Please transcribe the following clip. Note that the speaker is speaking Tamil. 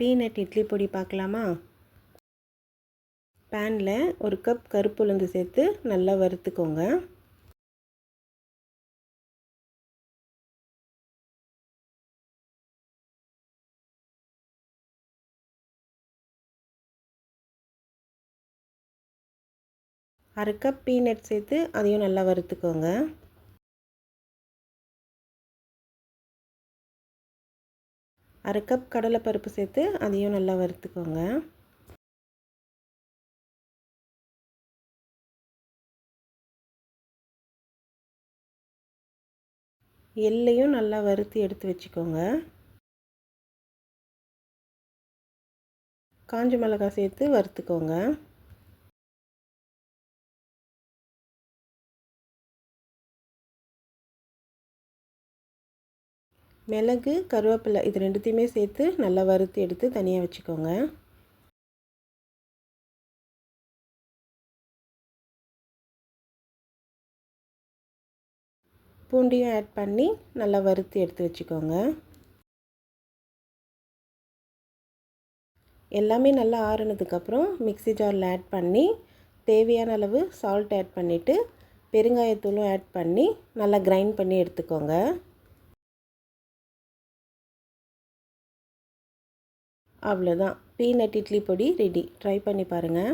பீனட் இட்லி பொடி பார்க்கலாமா? பேனில் 1 கப் கருப்பு உளுந்து சேர்த்து நல்லா வறுத்துக்கோங்க. அரை கப் பீனட் சேர்த்து அதையும் நல்லா வறுத்துக்கோங்க. அரை கப் கடலைப்பருப்பு சேர்த்து அதையும் நல்லா வறுத்துக்கோங்க. எள்ளையும் நல்லா வறுத்து எடுத்து வச்சுக்கோங்க. காஞ்ச மிளகாய் சேர்த்து வறுத்துக்கோங்க. மிளகு, கருவேப்பிலை இது ரெண்டுத்தையுமே சேர்த்து நல்லா வறுத்து எடுத்து தனியாக வச்சுக்கோங்க. பூண்டையும் ஆட் பண்ணி நல்லா வறுத்து எடுத்து வச்சுக்கோங்க. எல்லாமே நல்லா ஆறுனதுக்கப்புறம் மிக்ஸி ஜாரில் ஆட் பண்ணி தேவையான அளவு சால்ட் ஆட் பண்ணிவிட்டு பெருங்காயத்தூளும் ஆட் பண்ணி நல்லா கிரைண்ட் பண்ணி எடுத்துக்கோங்க. அவ்வளோதான், பீனட் இட்லி பொடி ரெடி. ட்ரை பண்ணி பாருங்கள்.